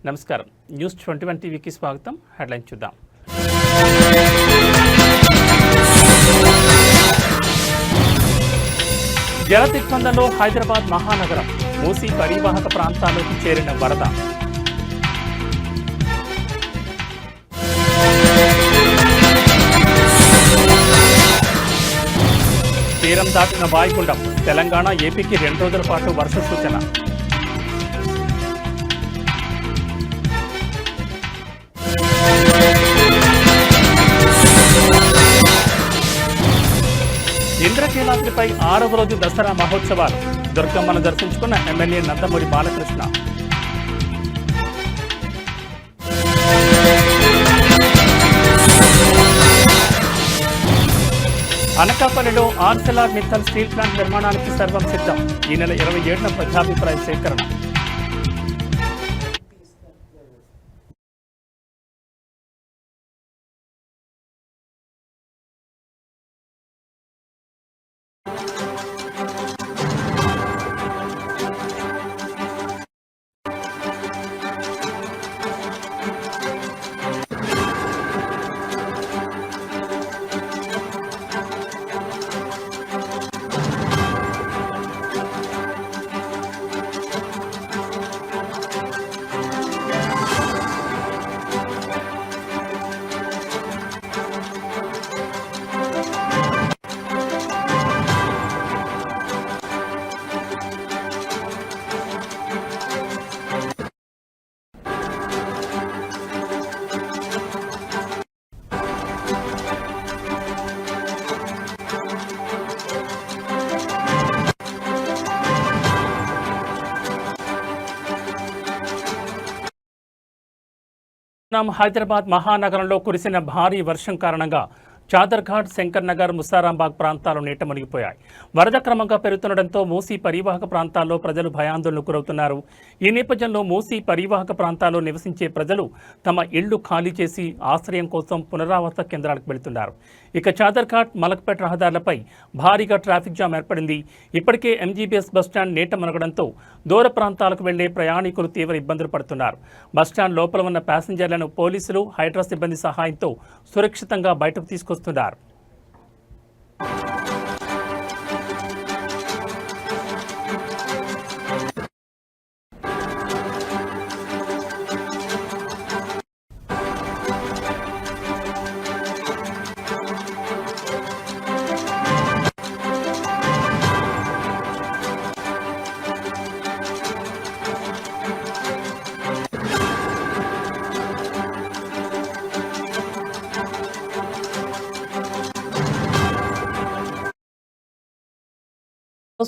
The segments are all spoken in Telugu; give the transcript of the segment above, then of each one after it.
నమస్కారం. న్యూస్ 21 టీవీకి స్వాగతం. హెడ్లైన్ చూద్దాం. జల దిగ్బంధంలో హైదరాబాద్ మహానగరం. మూసీ పరివాహక ప్రాంతాల్లోకి చేరిన వరద. తీరం దాటిన వాయుగుండం. తెలంగాణ, ఏపీకి 2 రోజుల పాటు వర్ష సూచన. ఇంద్రకీలాద్రిపై 6వ రోజు దసరా మహోత్సవాలు. దుర్గమ్మను దర్శించుకున్న ఎమ్మెల్యే నందమూరి బాలకృష్ణ. అనకాపల్లిలో ఆర్సెలార్ మిత్తల్ స్టీల్ ప్లాంట్ నిర్మాణానికి సర్వం సిద్ధం. ఈ నెల 27న ప్రజాభిప్రాయ సేకరణ. హైదరాబాద్ మహానగరంలో కురిసిన భారీ వర్షం కారణంగా చాదర్ఘాట్, శంకర్ నగర్, ముసారాంబాగ్ ప్రాంతాలు నీట మునిగిపోయాయి. వరద క్రమంగా పెరుగుతుండటంతో మూసీ పరివాహక ప్రాంతాల్లో ప్రజలు భయాందోళనకు గురవుతున్నారు. ఈ నేపథ్యంలో మూసీ పరివాహక ప్రాంతాల్లో నివసించే ప్రజలు తమ ఇళ్లు ఖాళీ చేసి ఆశ్రయం కోసం పునరావాస కేంద్రాలకు వెళుతున్నారు. ఇక చాదర్ఘాట్, మలక్పేట రహదారులపై భారీగా ట్రాఫిక్ జామ్ ఏర్పడింది. ఇప్పటికే ఎంజీబీఎస్ బస్టాండ్ నీట మునగడంతో దూర ప్రాంతాలకు వెళ్లే ప్రయాణికులు తీవ్ర ఇబ్బందులు పడుతున్నారు. బస్టాండ్ లోపల ఉన్న ప్యాసింజర్లను పోలీసులు, హైడ్రా సిబ్బంది సహాయంతో సురక్షితంగా బయటకు తీసుకొస్తున్నారు.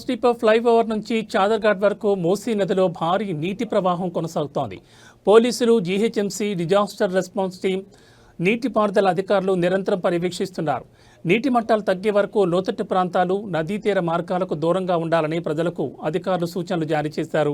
డిపో ఫ్లైఓవర్ నుంచి చాదర్ఘాట్ వరకు మూసీ నదిలో భారీ నీటి ప్రవాహం కొనసాగుతోంది. పోలీసులు, జీహెచ్ఎంసీ, డిజాస్టర్ రెస్పాన్స్ టీం, నీటిపారుదల అధికారులు నిరంతరం పర్యవేక్షిస్తున్నారు. నీటి మట్టాలు తగ్గే వరకు లోతట్టు ప్రాంతాలు, నదీ తీర మార్గాలకు దూరంగా ఉండాలని ప్రజలకు అధికారులు సూచనలు జారీ చేశారు.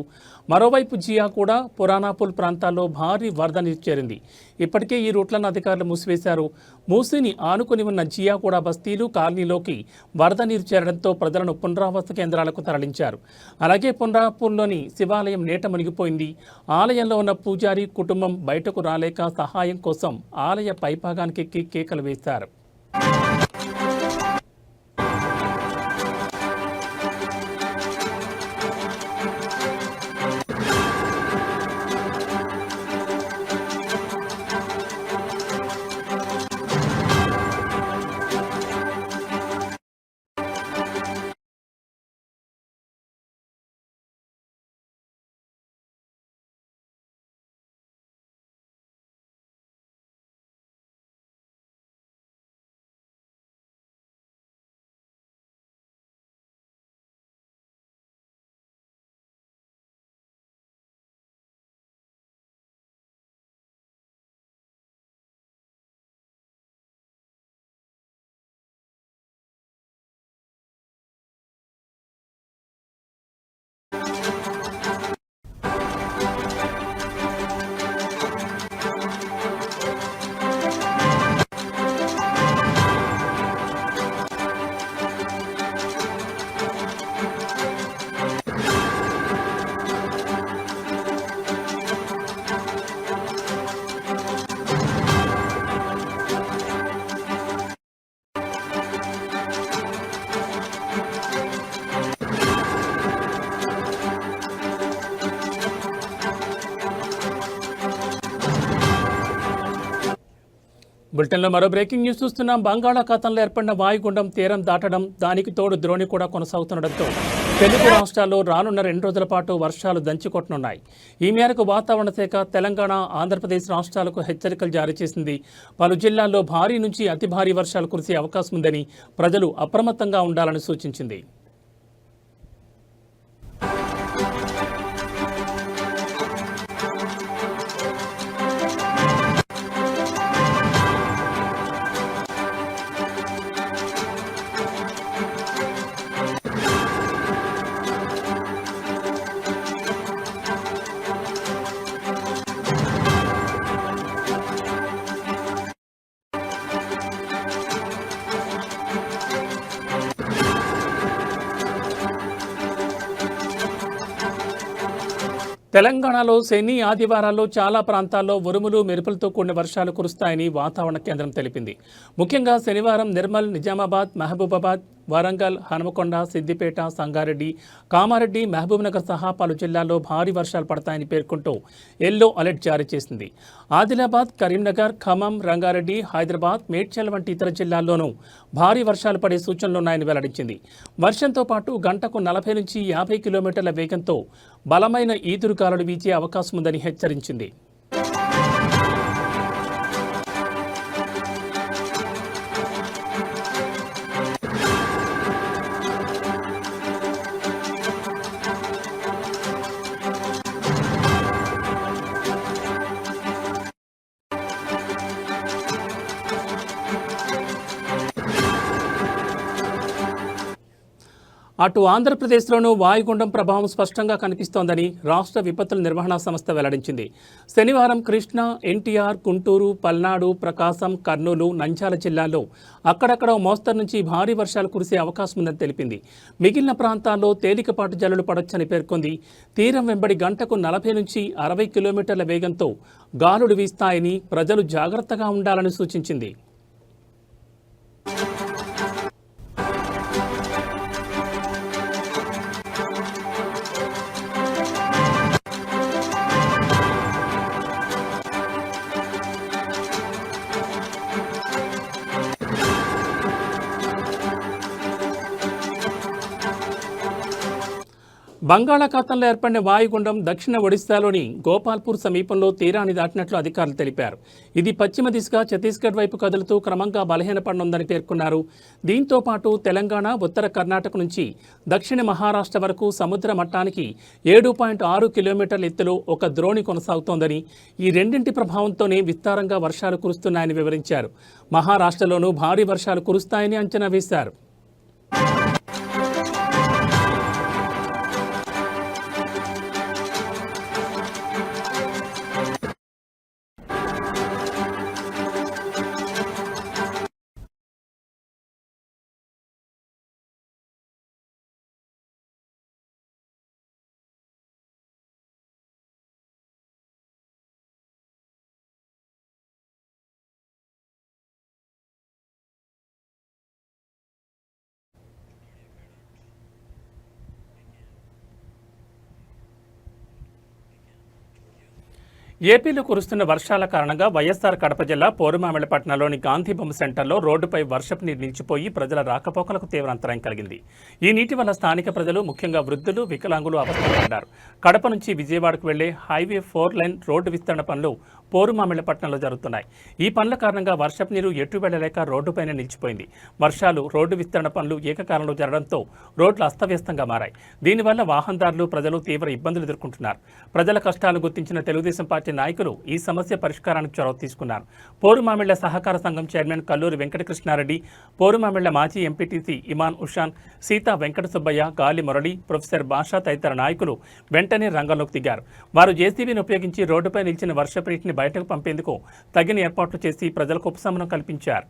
మరోవైపు జియా కూడా, పురాణాపూల్ ప్రాంతాల్లో భారీ వరద నీరు చేరింది. ఇప్పటికే ఈ రూట్లను అధికారులు మూసివేశారు. మూసీని ఆనుకుని ఉన్న జియా కూడా బస్తీలు, కాలనీలోకి వరద నీరు చేరడంతో ప్రజలను పునరావాస కేంద్రాలకు తరలించారు. అలాగే పురాణాపూల్లోని శివాలయం నీట మునిగిపోయింది. ఆలయంలో ఉన్న పూజారి కుటుంబం బయటకు రాలేక సహాయం కోసం ఆలయ పైభాగానికి ఎక్కి కేకలు వేశారు. బులెటిన్లో మరో బ్రేకింగ్ న్యూస్ చూస్తున్నాం. బంగాళాఖాతంలో ఏర్పడిన వాయుగుండం తీరం దాటడం, దానికి తోడు ద్రోణి కూడా కొనసాగుతుండటంతో తెలుగు రాష్ట్రాల్లో రానున్న 2 రోజుల పాటు వర్షాలు దంచుకొట్టనున్నాయి. ఈ మేరకు వాతావరణ శాఖ తెలంగాణ, ఆంధ్రప్రదేశ్ రాష్ట్రాలకు హెచ్చరికలు జారీ చేసింది. పలు జిల్లాల్లో భారీ నుంచి అతి భారీ వర్షాలు కురిసే అవకాశం ఉందని ప్రజలు అప్రమత్తంగా ఉండాలని సూచించింది. తెలంగాణలో శని, ఆదివారాల్లో చాలా ప్రాంతాల్లో ఉరుములు, మెరుపులతో కూడిన వర్షాలు కురుస్తాయని వాతావరణ కేంద్రం తెలిపింది. ముఖ్యంగా శనివారం నిర్మల్, నిజామాబాద్, మహబూబాబాద్, వరంగల్, హనుమకొండ, సిద్దిపేట, సంగారెడ్డి, కామారెడ్డి, మహబూబ్నగర్ సహా పలు జిల్లాల్లో భారీ వర్షాలు పడతాయని పేర్కొంటూ ఎల్లో అలర్ట్ జారీ చేసింది. ఆదిలాబాద్, కరీంనగర్, ఖమ్మం, రంగారెడ్డి, హైదరాబాద్, మేడ్చల్ వంటి ఇతర జిల్లాల్లోనూ భారీ వర్షాలు పడే సూచనలున్నాయని వెల్లడించింది. వర్షంతో పాటు గంటకు 40 నుంచి 50 కిలోమీటర్ల వేగంతో బలమైన ఈదురుగాలులు వీచే అవకాశం ఉందని హెచ్చరించింది. అటు ఆంధ్రప్రదేశ్లోనూ వాయుగుండం ప్రభావం స్పష్టంగా కనిపిస్తోందని రాష్ట్ర విపత్తుల నిర్వహణ సంస్థ వెల్లడించింది. శనివారం కృష్ణా, ఎన్టీఆర్, గుంటూరు, పల్నాడు, ప్రకాశం, కర్నూలు, నంద్యాల జిల్లాల్లో అక్కడక్కడ మోస్తరు నుంచి భారీ వర్షాలు కురిసే అవకాశం ఉందని తెలిపింది. మిగిలిన ప్రాంతాల్లో తేలికపాటి జల్లులు పడొచ్చని పేర్కొంది. తీరం వెంబడి గంటకు 40 నుంచి 60 కిలోమీటర్ల వేగంతో గాలులు వీస్తాయని ప్రజలు జాగ్రత్తగా ఉండాలని సూచించింది. బంగాళాఖాతంలో ఏర్పడిన వాయుగుండం దక్షిణ ఒడిశాలోని గోపాల్పూర్ సమీపంలో తీరాన్ని దాటినట్లు అధికారులు తెలిపారు. ఇది పశ్చిమ దిశగా ఛత్తీస్గఢ్ వైపు కదులుతూ క్రమంగా బలహీనపడనుందని పేర్కొన్నారు. దీంతో పాటు తెలంగాణ, ఉత్తర కర్ణాటక నుంచి దక్షిణ మహారాష్ట్ర వరకు సముద్ర మట్టానికి 7.6 కిలోమీటర్ల ఎత్తులో ఒక ద్రోణి కొనసాగుతోందని, ఈ రెండింటి ప్రభావంతోనే విస్తారంగా వర్షాలు కురుస్తున్నాయని వివరించారు. మహారాష్ట్రలోనూ భారీ వర్షాలు కురుస్తాయని అంచనా వేశారు. ఏపీలో కురుస్తున్న వర్షాల కారణంగా వైఎస్ఆర్ కడప జిల్లా పోరుమామిళ్లపట్నంలోని గాంధీ బొమ్మ సెంటర్లో రోడ్డుపై వర్షపు నీరు నిలిచిపోయి ప్రజల రాకపోకలకు తీవ్ర అంతరాయం కలిగింది. ఈ నీటి వల్ల స్థానిక ప్రజలు, ముఖ్యంగా వృద్ధులు, వికలాంగులు అవస్థపడ్డారు. కడప నుంచి విజయవాడకు వెళ్లే హైవే 4 లైన్ రోడ్డు విస్తరణ పనులు పోరుమామిళ్లపట్నంలో జరుగుతున్నాయి. ఈ పనుల కారణంగా వర్షపు నీరు ఎటు వెళ్లలేక రోడ్డుపైన నిలిచిపోయింది. వర్షాలు, రోడ్డు విస్తరణ పనులు ఏకకాలంలో జరగడంతో రోడ్లు అస్తవ్యస్తంగా మారాయి. దీనివల్ల వాహనదారులు, ప్రజలు తీవ్ర ఇబ్బందులు ఎదుర్కొంటున్నారు. ప్రజల కష్టాలు గుర్తించిన తెలుగుదేశం పార్టీ నాయకులు ఈ సమస్య పరిష్కారానికి చొరవ తీసుకున్నారు. పోరుమామిళ్ల సహకార సంఘం చైర్మన్ కల్లూరి వెంకటకృష్ణారెడ్డి, పోరుమామిళ్ల మాజీ ఎంపీటీసీ ఇమాన్ ఉషాన్, సీతా వెంకట సుబ్బయ్య, గాలి మురళి, ప్రొఫెసర్ భాషా తదితర నాయకులు వెంటనే రంగంలోకి దిగారు. వారు జేసీబీని ఉపయోగించి రోడ్డుపై నిలిచిన వర్షపు నీటిని బయటకు పంపేందుకు తగిన ఏర్పాట్లు చేసి ప్రజలకు ఉపశమనం కల్పించారు.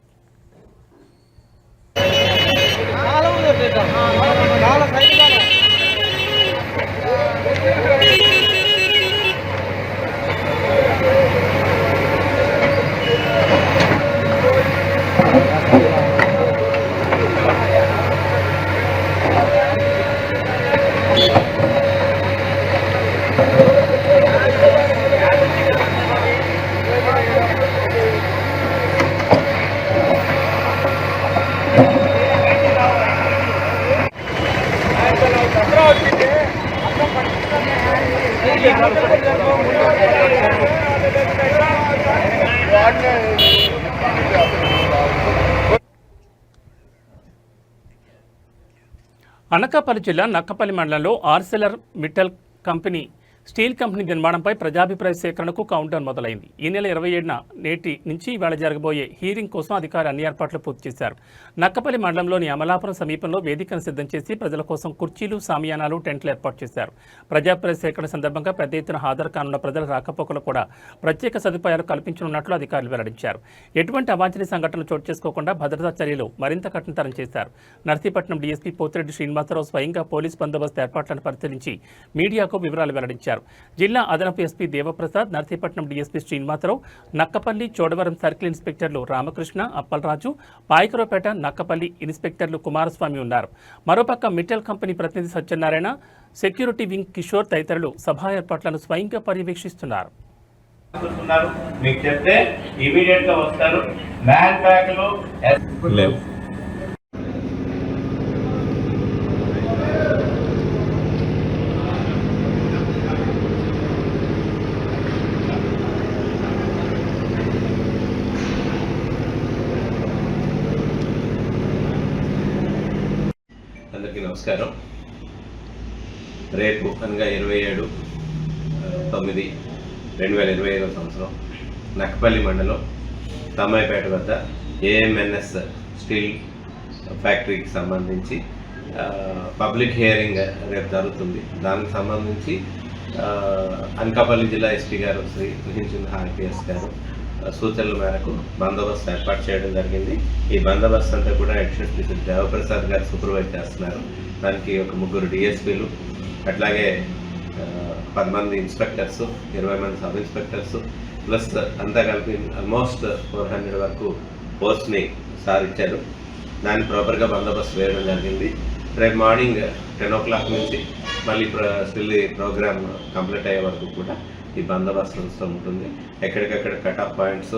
అనకాపల్లి జిల్లా నక్కపల్లి మండలంలో Arcelor Mittal company steel company నిర్మాణంపై ప్రజాభిప్రాయ సేకరణకు కౌంటర్ మొదలైంది. ఈ నెల 27న నేటి నుంచి ఇవాళ జరగబోయే హీరింగ్ కోసం అధికారులు అన్ని ఏర్పాట్లు పూర్తి చేశారు. నక్కపల్లి మండలంలోని అమలాపురం సమీపంలో వేదికను సిద్ధం చేసి ప్రజల కోసం కుర్చీలు, సామియానాలు, టెంట్లు ఏర్పాటు చేశారు. ప్రజాభిప్రాయ సేకరణ సందర్భంగా పెద్ద ఎత్తున హాజరు కానున్న ప్రజల రాకపోకలు కూడా ప్రత్యేక సదుపాయాలు కల్పించనున్నట్లు అధికారులు వెల్లడించారు. ఎటువంటి అవాంఛనీయ సంఘటనలు చోటు చేసుకోకుండా భద్రతా చర్యలు మరింత కఠినతరం చేశారు. నర్సీపట్నం డీఎస్పీ పోతిరెడ్డి శ్రీనివాసరావు స్వయంగా పోలీస్ బందోబస్తు ఏర్పాట్లను పరిశీలించి మీడియాకు వివరాలు వెల్లడించారు. జిల్లా అదనపు SP Devaprasad, Narsipatnam DSP Srinivasarao, Nakkapalli, Chodavaram circle ఇన్స్పెక్టర్లు రామకృష్ణ, అప్పలరాజు, పాయకరావుపేట, నక్కపల్లి ఇన్స్పెక్టర్లు కుమారస్వామి ఉన్నారు. మరోపక్క మిట్టల్ కంపెనీ ప్రతినిధి సత్యనారాయణ, సెక్యూరిటీ వింగ్ కిషోర్ తదితరులు సభా ఏర్పాట్లను స్వయంగా పర్యవేక్షిస్తున్నారు. మీకు చెప్తే ఇమీడియట్ గా వస్తారు. మ్యాన్ ప్యాక్లు లేవు. అందరికీ నమస్కారం. రేపు అనగా 27/9/2025 నక్కపల్లి మండలం తమ్మాయిపేట వద్ద ఏఎంఎన్ఎస్ స్టీల్ ఫ్యాక్టరీకి సంబంధించి పబ్లిక్ హియరింగ్ రేపు జరుగుతుంది. దానికి సంబంధించి అనకాపల్లి జిల్లా ఎస్పీ గారు శ్రీ కృష్ణచంద్ర ఆర్పిఎస్ గారు సూచనల మేరకు బందోబస్తు ఏర్పాటు చేయడం జరిగింది. ఈ బందోబస్తు అంతా కూడా అడిషనల్ స్పీకర్ దేవప్రసాద్ గారు సూపర్వైజ్ చేస్తున్నారు. దానికి ఒక 3 డిఎస్పీలు, అట్లాగే 10 మంది ఇన్స్పెక్టర్స్, 20 మంది సబ్ ఇన్స్పెక్టర్స్, ప్లస్ అంతా కలిపి ఆల్మోస్ట్ 400 వరకు పోస్ట్ని సార్ ఇచ్చారు. దాన్ని ప్రాపర్గా బందోబస్తు వేయడం జరిగింది. రేపు మార్నింగ్ 10 o'clock నుంచి మళ్ళీ స్టిల్ ప్రోగ్రామ్ కంప్లీట్ అయ్యే వరకు కూడా ఈ బందోబస్తు ఉంటుంది. ఎక్కడికక్కడ కట్ ఆఫ్ పాయింట్స్,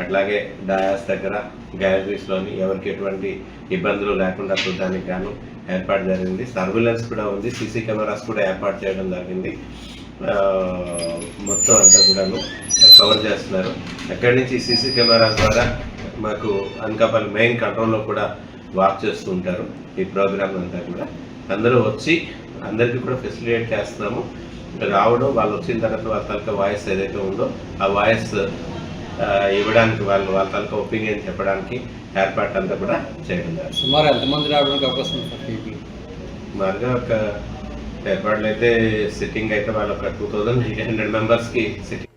అట్లాగే డయాస్ దగ్గర, గ్యాలరీస్లోని ఎవరికి ఎటువంటి ఇబ్బందులు లేకుండా చూడడానికి గాను ఏర్పాటు జరిగింది. సర్విలెన్స్ కూడా ఉంది, సీసీ కెమెరాస్ కూడా ఏర్పాటు చేయడం జరిగింది. మొత్తం అంతా కూడాను కవర్ చేస్తున్నారు. ఎక్కడి నుంచి సీసీ కెమెరాస్ ద్వారా మాకు అనకాపల్లి మెయిన్ కంట్రోల్లో కూడా వాక్ చేస్తూ ఉంటారు. ఈ ప్రోగ్రామ్ అంతా కూడా అందరూ వచ్చి అందరికీ కూడా ఫెసిలిటేట్ చేస్తున్నాము. రావడం, వాళ్ళు వచ్చిన తర్వాత వాళ్ళ తాలూకా వాయిస్ ఏదైతే ఉందో ఆ వాయిస్ ఇవ్వడానికి, వాళ్ళ తాలూకా ఒపీనియన్ చెప్పడానికి ఏర్పాటు అంతా కూడా చేయడం జరిగింది. సుమారు ఎంతమంది రావడానికి అవకాశం ఉంది? సుమారుగా ఒక ఏర్పాట్లు అయితే సిట్టింగ్ అయితే వాళ్ళు ఒక 2800 మెంబర్స్కి సిట్టింగ్.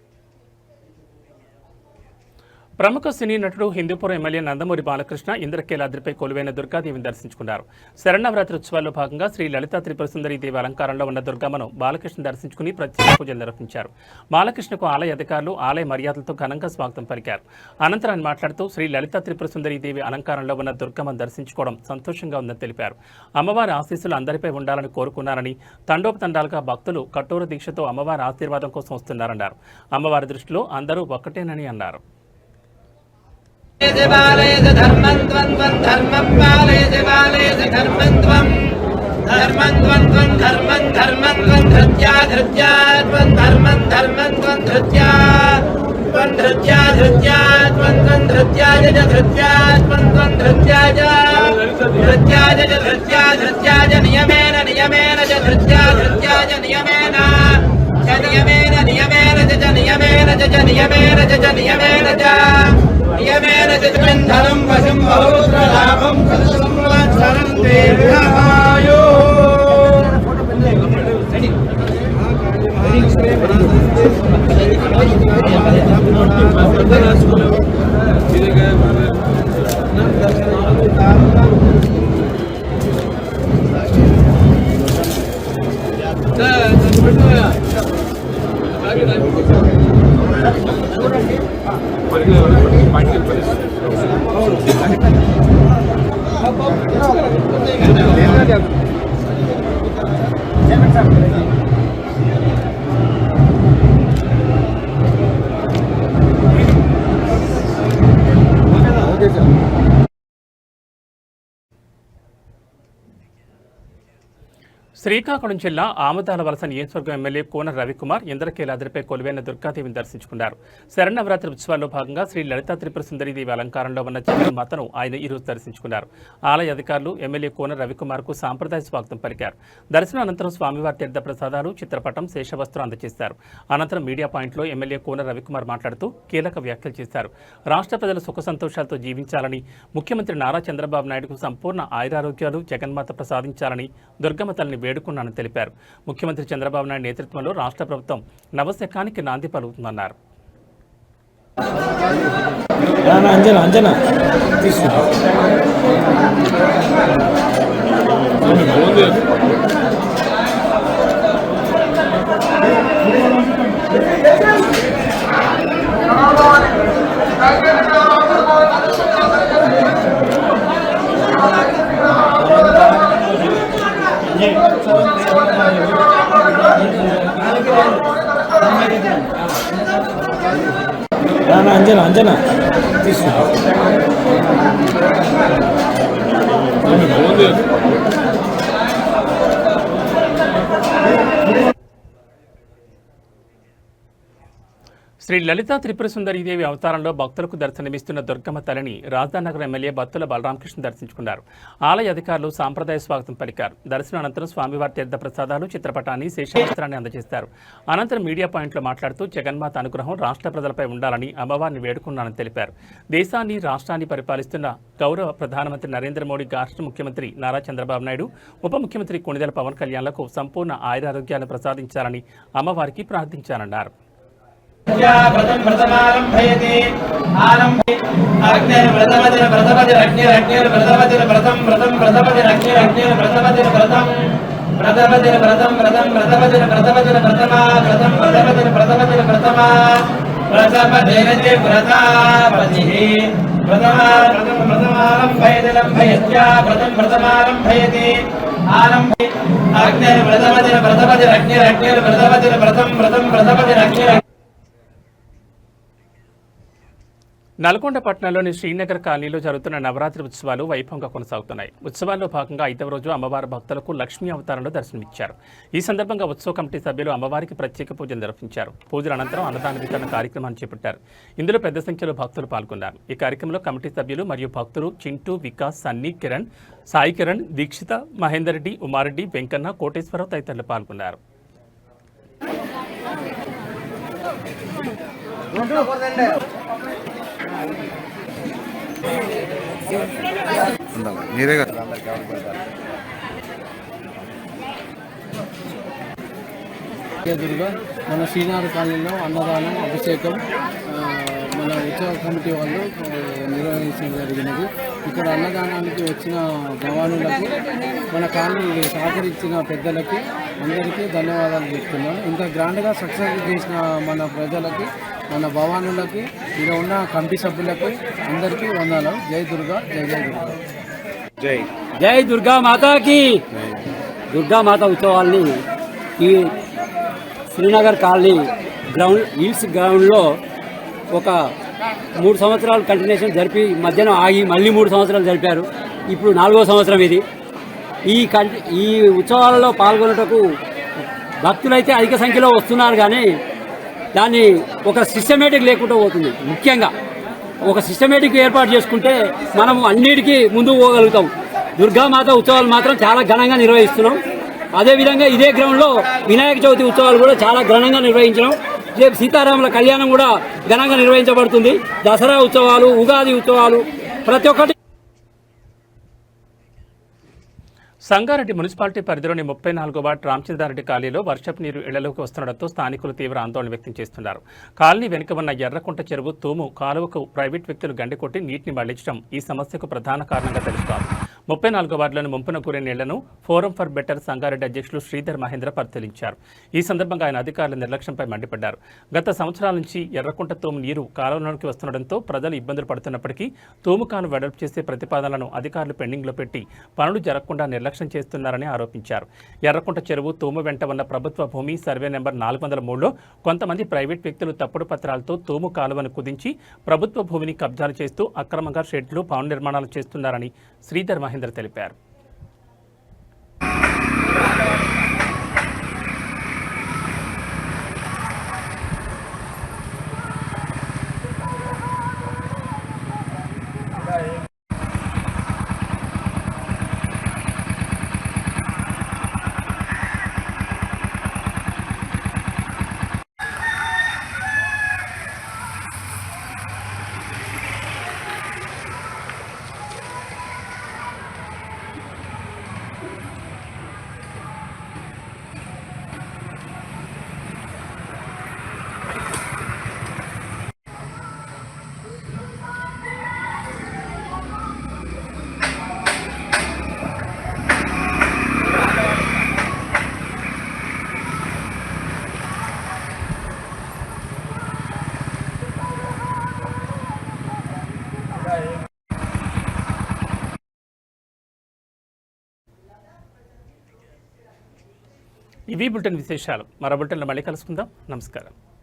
ప్రముఖ సినీ నటుడు హిందూపురం ఎమ్మెల్యే నందమూరి బాలకృష్ణ ఇంద్రకీలాద్రిపై కొలువైన దుర్గాదేవిని దర్శించుకున్నారు. శరన్నవరాత్రి ఉత్సవాల్లో భాగంగా శ్రీ లలితా త్రిపుర సుందరి దేవి అలంకారంలో ఉన్న దుర్గమ్మను బాలకృష్ణ దర్శించుకుని ప్రత్యేక పూజలు నిర్వహించారు. బాలకృష్ణకు ఆలయ అధికారులు ఆలయ మర్యాదలతో ఘనంగా స్వాగతం పలికారు. అనంతరం ఆయన మాట్లాడుతూ శ్రీ లలితా త్రిపుర సుందరి దేవి అలంకారంలో ఉన్న దుర్గమ్మను దర్శించుకోవడం సంతోషంగా ఉందని తెలిపారు. అమ్మవారి ఆశీస్సులు అందరిపై ఉండాలని కోరుకున్నారని, తండోపతండాలుగా భక్తులు కఠోర దీక్షతో అమ్మవారి ఆశీర్వాదం కోసం వస్తున్నారన్నారు. అమ్మవారి దృష్టిలో అందరూ ఒక్కటేనని అన్నారు. దేవాలయ ధర్మం త్వం ధర్మం పాలయ దేవాలయ ధర్మం త్వం ధర్మం త్వం ధర్మం ధర్మం త్వం ధృత్యా ధృత్యా త్వం ధర్మం ధర్మం త్వం ధృత్యా త్వం ధృత్యా ధృత్యా త్వం ధృత్యా జ ధృత్యా త్వం ధృత్యా జ ధృత్యా జ ధృత్యా ధృత్యా జ నియమేన నియమేన జ ధృత్యా ధృత్యా జ నియమేన జ నియమేన నియమేన జ నియమేన జ నియమేన జ నియమేన జ నియమేన చందనం వశం బహుత్రలాభం సంవత్సరం దేవాయో. శ్రీకాకుళం జిల్లా ఆమదాల వలస నియోజకవర్గం ఎమ్మెల్యే కోన రవికుమార్ ఇంద్రకీలాద్రిపై కొలువైన దుర్గాదేవిని దర్శించుకున్నారు. శరన్నవరాత్రి ఉత్సవాల్లో భాగంగా శ్రీ లలితా త్రిపుర సుందరీదేవి అలంకారంలో ఉన్న జగన్మాతను ఆయన ఈరోజు దర్శించుకున్నారు. ఆలయ అధికారులు ఎమ్మెల్యే కోన రవికుమార్కు సాంప్రదాయ స్వాగతం పలికారు. దర్శనం అనంతరం స్వామివారి తీర్థ ప్రసాదాలు, చిత్రపటం, శేషవస్త్రం అందజేశారు. అనంతరం మీడియా పాయింట్లో ఎమ్మెల్యే కోన రవికుమార్ మాట్లాడుతూ కీలక వ్యాఖ్యలు చేశారు. రాష్ట్ర ప్రజలు సుఖ సంతోషాలతో జీవించాలని, ముఖ్యమంత్రి నారా చంద్రబాబు నాయుడుకు సంపూర్ణ ఆయురారోగ్యాలు జగన్మాత ప్రసాదించాలని దుర్గమ్మ తల్లిని వేడుకున్నానని తెలిపారు. ముఖ్యమంత్రి చంద్రబాబు నాయుడు నేతృత్వంలో రాష్ట్ర ప్రభుత్వం నవశకానికి నాంది పలుకుతుందన్నారు. అంజనా శ్రీ లలితా త్రిపుర సుందరీదేవి అవతారంలో భక్తులకు దర్శనమిస్తున్న దుర్గమ్మ తల్లిని రాజధానగర్ ఎమ్మెల్యే బత్తుల బలరామకృష్ణ దర్శించుకున్నారు. ఆలయ అధికారులు సాంప్రదాయ స్వాగతం పలికారు. దర్శనం అనంతరం స్వామివారి తీర్థ ప్రసాదాలు, చిత్రపటాన్ని, శేషవస్త్రాన్ని అందజేస్తారు. అనంతరం మీడియా పాయింట్లో మాట్లాడుతూ జగన్మాత అనుగ్రహం రాష్ట్ర ప్రజలపై ఉండాలని అమ్మవారిని వేడుకున్నానని తెలిపారు. దేశాన్ని, రాష్ట్రాన్ని పరిపాలిస్తున్న గౌరవ ప్రధానమంత్రి నరేంద్ర మోడీ, రాష్ట్ర ముఖ్యమంత్రి నారా చంద్రబాబు నాయుడు, ఉప ముఖ్యమంత్రి కొణిదెల పవన్ కళ్యాణ్లకు సంపూర్ణ ఆయురారోగ్యాలను ప్రసాదించాలని అమ్మవారికి ప్రార్థించారన్నారు. ప్రథమారంభయతే ఆరంభే అగ్నేన వ్రతమదిన వ్రతమదిన అగ్నేన వ్రతమదిన వ్రతం వ్రతం వ్రతమదిన అగ్నేన వ్రతమదిన వ్రతం వ్రతమదిన వ్రతం వ్రతం వ్రతమదిన వ్రతమదిన వ్రతమా వ్రతం వ్రతమదిన వ్రతమదిన వ్రతమా వ్రతమదిన వ్రతాపతిః వ్రతమా వ్రతం వ్రతమారంభయతే లంభయత్యా వ్రతం వ్రతమారంభయతే ఆరంభే అగ్నేన వ్రతమదిన వ్రతమదిన అగ్నేన వ్రతమదిన వ్రతం వ్రతం వ్రతమదిన నల్గొండ పట్టణంలోని శ్రీనగర్ కాలనీలో జరుగుతున్న నవరాత్రి ఉత్సవాలు వైభవంగా కొనసాగుతున్నాయి. ఉత్సవాల్లో భాగంగా 5వ రోజు అమ్మవారి భక్తులకు లక్ష్మీ అవతారంలో దర్శనమిచ్చారు. ఈ సందర్భంగా ఉత్సవ కమిటీ సభ్యులు అమ్మవారికి ప్రత్యేక పూజలు నిర్వహించారు. పూజల అనంతరం అన్నదాన వితరణ కార్యక్రమాన్ని చేపట్టారు. ఇందులో పెద్ద సంఖ్యలో భక్తులు పాల్గొన్నారు. ఈ కార్యక్రమంలో కమిటీ సభ్యులు మరియు భక్తులు చింటూ, వికాస్, సన్నీ, కిరణ్, సాయి కిరణ్, దీక్షిత, మహేందర్ రెడ్డి, ఉమారెడ్డి, వెంకన్న, కోటేశ్వరరావు తదితరులు పాల్గొన్నారు. దుర్గా మన శ్రీనగర్ కాలనీలో అన్నదానం, అభిషేకం మన ఉత్సవ కమిటీ వాళ్ళు నిర్వహించడం జరిగినది. ఇక్కడ అన్నదానానికి వచ్చిన భవానులకు, మన కాలనీ సహకరించిన పెద్దలకి అందరికీ ధన్యవాదాలు చెప్తున్నాను. ఇంత గ్రాండ్గా సక్సెస్ చేసిన మన ప్రజలకి, మన భవానులకి, ఇక్కడ ఉన్న కమిటీ సభ్యులకి అందరికీ వందనాలు. జై దుర్గా, జై జై దుర్గా. జై జై దుర్గా మాతాకి. దుర్గా మాత ఉత్సవాల్ని ఈ శ్రీనగర్ కాలనీ హిల్స్ గ్రౌండ్లో ఒక 3 సంవత్సరాలు కంటిన్యూషన్ జరిపి మధ్యన ఆగి మళ్ళీ 3 సంవత్సరాలు జరిపారు. ఇప్పుడు 4వ సంవత్సరం ఇది. ఈ ఉత్సవాలలో పాల్గొనటకు భక్తులైతే అధిక సంఖ్యలో వస్తున్నారు, కానీ దాన్ని ఒక సిస్టమేటిక్ లేకుండా పోతుంది. ముఖ్యంగా ఒక సిస్టమేటిక్ ఏర్పాటు చేసుకుంటే మనం అన్నిటికీ ముందుకు పోగలుగుతాం. దుర్గామాత ఉత్సవాలు మాత్రం చాలా ఘనంగా నిర్వహిస్తున్నాం. అదేవిధంగా ఇదే గ్రౌండ్లో వినాయక చవితి ఉత్సవాలు కూడా చాలా ఘనంగా నిర్వహించడం. రేపు సీతారాముల కళ్యాణం కూడా ఘనంగా నిర్వహించబడుతుంది. దసరా ఉత్సవాలు, ఉగాది ఉత్సవాలు, ప్రతి ఒక్కటి. సంగారెడ్డి మున్సిపాలిటీ పరిధిలోని 34వ వార్డు రామచంద్రారెడ్డి కాలనీలో వర్షపు నీరు ఇళ్లలోకి వస్తుండటంతో స్థానికులు తీవ్ర ఆందోళన వ్యక్తం చేస్తున్నారు. కాలనీ వెనుక ఉన్న ఎర్రకుంట చెరువు తూము కాలువకు ప్రైవేట్ వ్యక్తులు గండికొట్టి నీటిని మళ్లించడం ఈ సమస్యకు ప్రధాన కారణంగా తెలుస్తోంది. 34వ వార్డులోని ముంపున గురైన ఇళ్లను ఫోరం ఫర్ బెటర్ సంగారెడ్డి అధ్యక్షులు శ్రీధర్ మహేంద్ర పరిశీలించారు. ఈ సందర్భంగా ఆయన అధికారుల నిర్లక్ష్యంపై మండిపడ్డారు. గత సంవత్సరాల నుంచి ఎర్రకుంట తూము నీరు కాలువలోకి వస్తుండటంతో ప్రజలు ఇబ్బందులు పడుతున్నప్పటికీ తూము కాలువ వెడల్పు చేసే ప్రతిపాదనలను అధికారులు పెండింగ్లో పెట్టి పనులు జరగకుండా నిర్లక్ష్యం చేస్తున్నారని ఆరోపించారు. ఎర్రకుంట చెరువు తూము వెంట ఉన్న ప్రభుత్వ భూమి సర్వే నెంబర్ 403లో కొంతమంది ప్రైవేట్ వ్యక్తులు తప్పుడు పత్రాలతో తూము కాలువను కుదించి ప్రభుత్వ భూమిని కబ్జాలు చేస్తూ అక్రమంగా షెడ్లు, భవన నిర్మాణాలు చేస్తున్నారని శ్రీధర్ మహేంద్ర తెలిపారు. ఇవి బులెటిన్ విశేషాలు. మరో బులెటిన్లో మళ్ళీ కలుసుకుందాం. నమస్కారం.